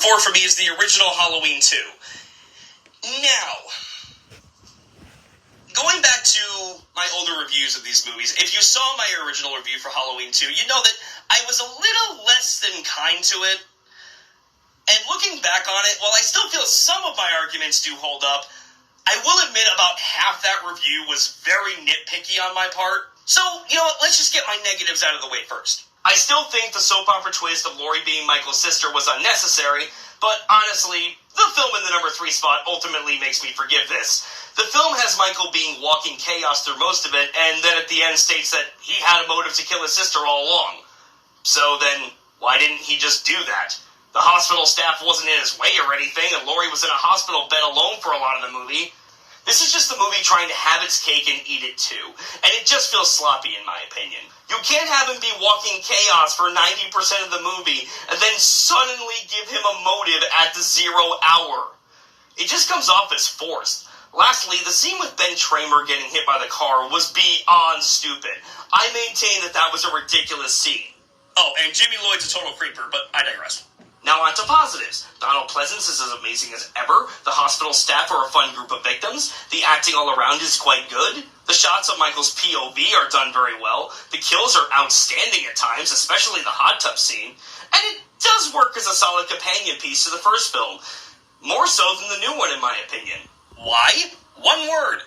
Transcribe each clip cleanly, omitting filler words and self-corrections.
4 for me is the original Halloween 2. Now, going back to my older reviews of these movies, if you saw my original review for Halloween 2, you know that I was a little less than kind to it. And looking back on it, while I still feel some of my arguments do hold up, I will admit about half that review was very nitpicky on my part. So, you know what, let's just get my negatives out of the way first. I still think the soap opera twist of Laurie being Michael's sister was unnecessary, but honestly, the film in the number 3 spot ultimately makes me forgive this. The film has Michael being walking chaos through most of it, and then at the end states that he had a motive to kill his sister all along. So then, why didn't he just do that? The hospital staff wasn't in his way or anything, and Laurie was in a hospital bed alone for a lot of the movie. This is just the movie trying to have its cake and eat it too, and it just feels sloppy in my opinion. You can't have him be walking chaos for 90% of the movie, and then suddenly give him a motive at the 0 hour. It just comes off as forced. Lastly, the scene with Ben Tramer getting hit by the car was beyond stupid. I maintain that that was a ridiculous scene. Oh, and Jimmy Lloyd's a total creeper, but I digress. Now on to positives. Donald Pleasance is as amazing as ever. The hospital staff are a fun group of victims. The acting all around is quite good. The shots of Michael's POV are done very well. The kills are outstanding at times, especially the hot tub scene. And it does work as a solid companion piece to the first film. More so than the new one, in my opinion. Why? One word.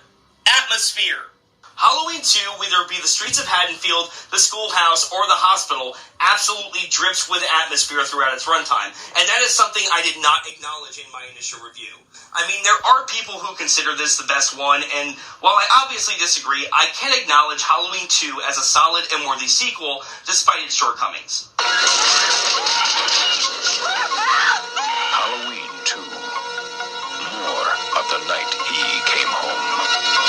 Atmosphere. Halloween 2, whether it be the streets of Haddonfield, the schoolhouse, or the hospital, absolutely drips with atmosphere throughout its runtime, and that is something I did not acknowledge in my initial review. I mean, there are people who consider this the best one, and while I obviously disagree, I can acknowledge Halloween 2 as a solid and worthy sequel, despite its shortcomings. Halloween 2. More of the night he came home.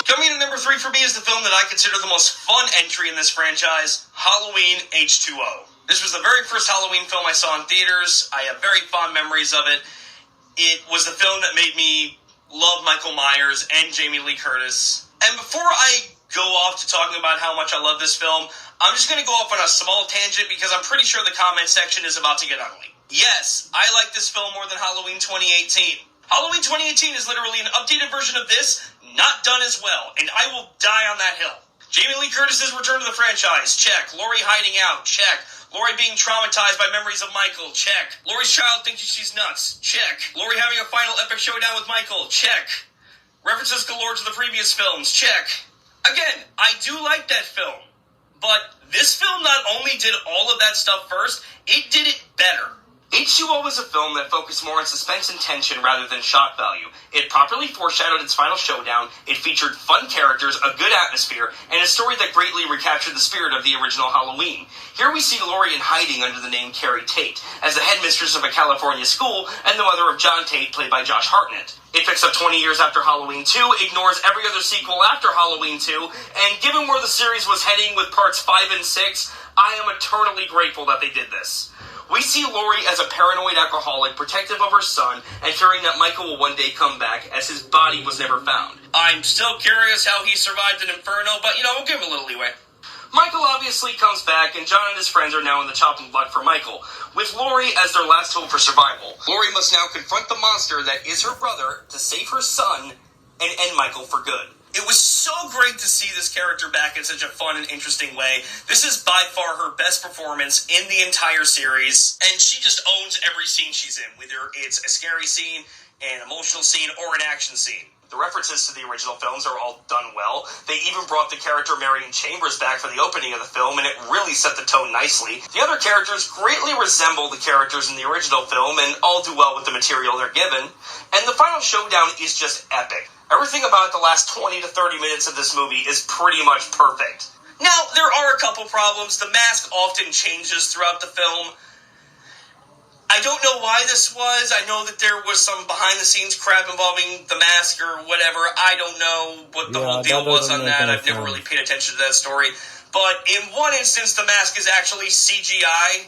Coming in at number 3 for me is the film that I consider the most fun entry in this franchise, Halloween H2O. This was the very first Halloween film I saw in theaters. I have very fond memories of it. It was the film that made me love Michael Myers and Jamie Lee Curtis. And before I go off to talking about how much I love this film, I'm just going to go off on a small tangent because I'm pretty sure the comment section is about to get ugly. Yes, I like this film more than Halloween 2018. Halloween 2018 is literally an updated version of this, not done as well, and I will die on that hill. Jamie Lee Curtis's return to the franchise, check. Laurie hiding out, check. Laurie being traumatized by memories of Michael, check. Laurie's child thinking she's nuts, check. Laurie having a final epic showdown with Michael, check. References galore to the previous films, check. Again, I do like that film, but this film not only did all of that stuff first, it did it better. H2O was a film that focused more on suspense and tension rather than shock value. It properly foreshadowed its final showdown, it featured fun characters, a good atmosphere, and a story that greatly recaptured the spirit of the original Halloween. Here we see Laurie in hiding under the name Carrie Tate, as the headmistress of a California school and the mother of John Tate, played by Josh Hartnett. It picks up 20 years after Halloween 2, ignores every other sequel after Halloween 2, and given where the series was heading with parts 5 and 6, I am eternally grateful that they did this. We see Laurie as a paranoid alcoholic, protective of her son, and fearing that Michael will one day come back, as his body was never found. I'm still curious how he survived an inferno, but, we'll give him a little leeway. Michael obviously comes back, and John and his friends are now in the chopping block for Michael, with Laurie as their last hope for survival. Laurie must now confront the monster that is her brother to save her son and end Michael for good. It was so great to see this character back in such a fun and interesting way. This is by far her best performance in the entire series, and she just owns every scene she's in, whether it's a scary scene, an emotional scene, or an action scene. The references to the original films are all done well. They even brought the character Marion Chambers back for the opening of the film, and it really set the tone nicely. The other characters greatly resemble the characters in the original film, and all do well with the material they're given. And the final showdown is just epic. Everything about the last 20 to 30 minutes of this movie is pretty much perfect. Now, there are a couple problems. The mask often changes throughout the film. I don't know why this was. I know that there was some behind-the-scenes crap involving the mask or whatever. I don't know what the whole deal was on that. I've never really paid attention to that story. But in one instance, the mask is actually CGI,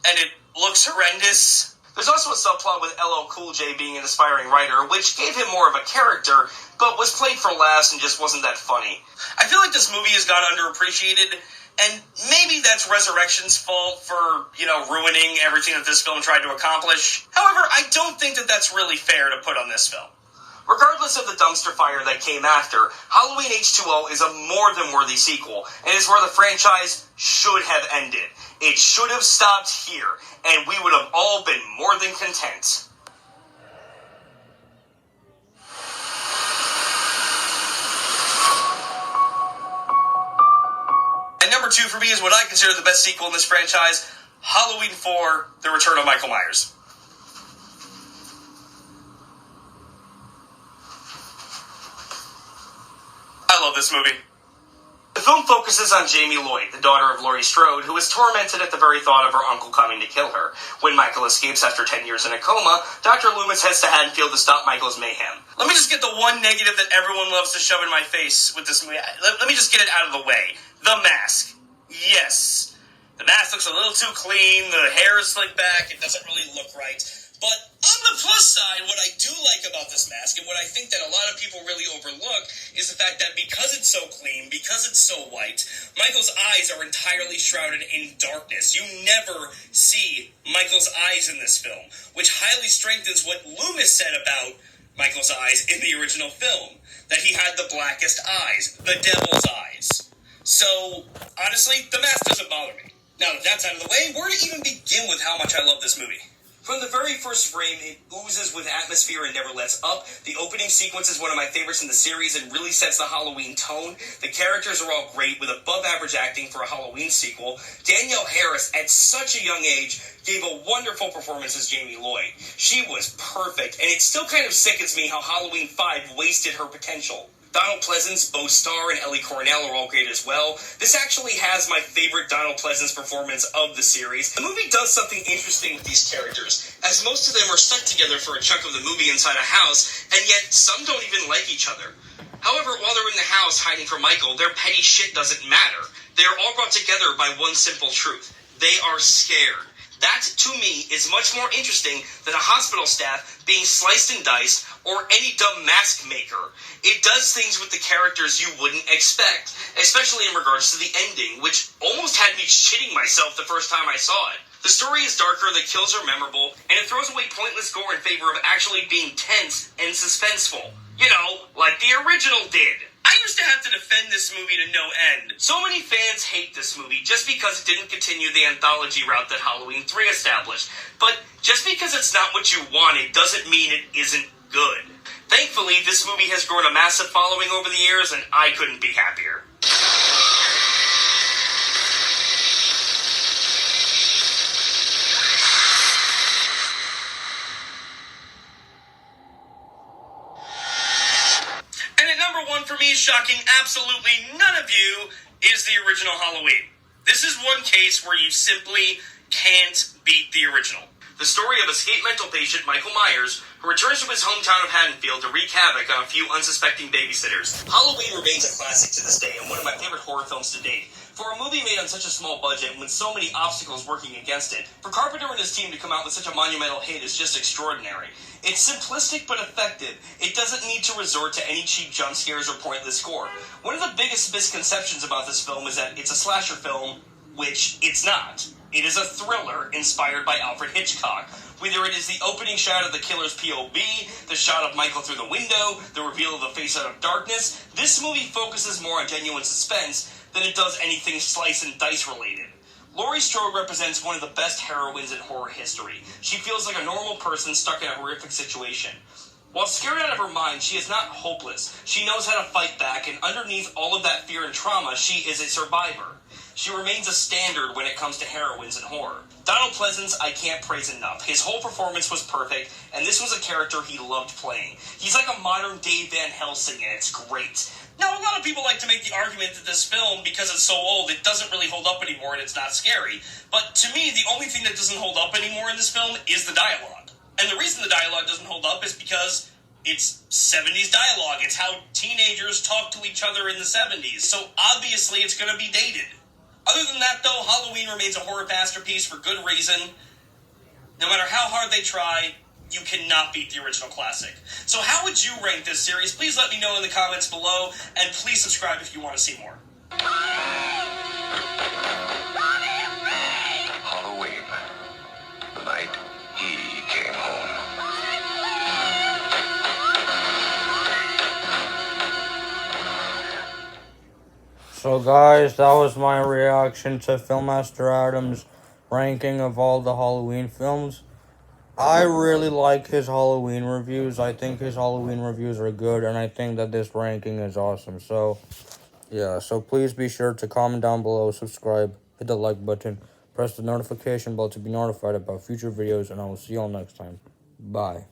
and it looks horrendous. There's also a subplot with LL Cool J being an aspiring writer, which gave him more of a character, but was played for laughs and just wasn't that funny. I feel like this movie has gone underappreciated, And maybe that's Resurrection's fault for, ruining everything that this film tried to accomplish. However, I don't think that that's really fair to put on this film. Regardless of the dumpster fire that came after, Halloween H2O is a more than worthy sequel, and is where the franchise should have ended. It should have stopped here, and we would have all been more than content. And number 2 for me is what I consider the best sequel in this franchise, Halloween 4, The Return of Michael Myers. I love this movie. The film focuses on Jamie Lloyd, the daughter of Laurie Strode, who is tormented at the very thought of her uncle coming to kill her. When Michael escapes after 10 years in a coma, Dr. Loomis heads to Haddonfield to stop Michael's mayhem. Let me just get the one negative that everyone loves to shove in my face with this movie. Let me just get it out of the way. The mask. Yes. The mask looks a little too clean, the hair is slicked back, it doesn't really look right. But on the plus side, what I do like about this mask, and what I think that a lot of people really overlook, is the fact that because it's so clean, because it's so white, Michael's eyes are entirely shrouded in darkness. You never see Michael's eyes in this film, which highly strengthens what Loomis said about Michael's eyes in the original film, that he had the blackest eyes, the devil's eyes. So, honestly, the mask doesn't bother me. Now that that's out of the way, where to even begin with how much I love this movie? From the very first frame, it oozes with atmosphere and never lets up. The opening sequence is one of my favorites in the series and really sets the Halloween tone. The characters are all great, with above-average acting for a Halloween sequel. Danielle Harris, at such a young age, gave a wonderful performance as Jamie Lloyd. She was perfect, and it still kind of sickens me how Halloween 5 wasted her potential. Donald Pleasance, Bo Starr, and Ellie Cornell are all great as well. This actually has my favorite Donald Pleasance performance of the series. The movie does something interesting with these characters, as most of them are stuck together for a chunk of the movie inside a house, and yet some don't even like each other. However, while they're in the house hiding from Michael, their petty shit doesn't matter. They are all brought together by one simple truth. They are scared. That, to me, is much more interesting than a hospital staff being sliced and diced or any dumb mask maker. It does things with the characters you wouldn't expect, especially in regards to the ending, which almost had me shitting myself the first time I saw it. The story is darker, the kills are memorable, and it throws away pointless gore in favor of actually being tense and suspenseful. Like the original did. I used to have to defend this movie to no end. So many fans hate this movie just because it didn't continue the anthology route that Halloween 3 established. But just because it's not what you wanted doesn't mean it isn't good. Thankfully, this movie has grown a massive following over the years, and I couldn't be happier. For me, shocking absolutely none of you, is the original Halloween. This is one case where you simply can't beat the original. The story of escaped mental patient Michael Myers, who returns to his hometown of Haddonfield to wreak havoc on a few unsuspecting babysitters. Halloween remains a classic to this day and one of my favorite horror films to date. For a movie made on such a small budget and with so many obstacles working against it, for Carpenter and his team to come out with such a monumental hit is just extraordinary. It's simplistic but effective. It doesn't need to resort to any cheap jump scares or pointless gore. One of the biggest misconceptions about this film is that it's a slasher film, which it's not. It is a thriller inspired by Alfred Hitchcock. Whether it is the opening shot of the killer's POV, the shot of Michael through the window, the reveal of the face out of darkness, this movie focuses more on genuine suspense than it does anything slice and dice related. Laurie Strode represents one of the best heroines in horror history. She feels like a normal person stuck in a horrific situation. While scared out of her mind, she is not hopeless. She knows how to fight back, and underneath all of that fear and trauma, she is a survivor. She remains a standard when it comes to heroines in horror. Donald Pleasance, I can't praise enough. His whole performance was perfect, and this was a character he loved playing. He's like a modern Dave Van Helsing, and it's great. Now, a lot of people like to make the argument that this film, because it's so old, it doesn't really hold up anymore and it's not scary. But to me, the only thing that doesn't hold up anymore in this film is the dialogue. And the reason the dialogue doesn't hold up is because it's 70s dialogue. It's how teenagers talk to each other in the 70s. So obviously it's going to be dated. Other than that, though, Halloween remains a horror masterpiece for good reason. No matter how hard they try, you cannot beat the original classic. So how would you rank this series? Please let me know in the comments below, and please subscribe if you want to see more. he came home. So guys, that was my reaction to FilmMasterAdams' ranking of all the Halloween films. I really like his Halloween reviews. I think his Halloween reviews are good, and I think that this ranking is awesome. So, yeah, so please be sure to comment down below, subscribe, hit the like button, press the notification bell to be notified about future videos, and I will see you all next time. Bye.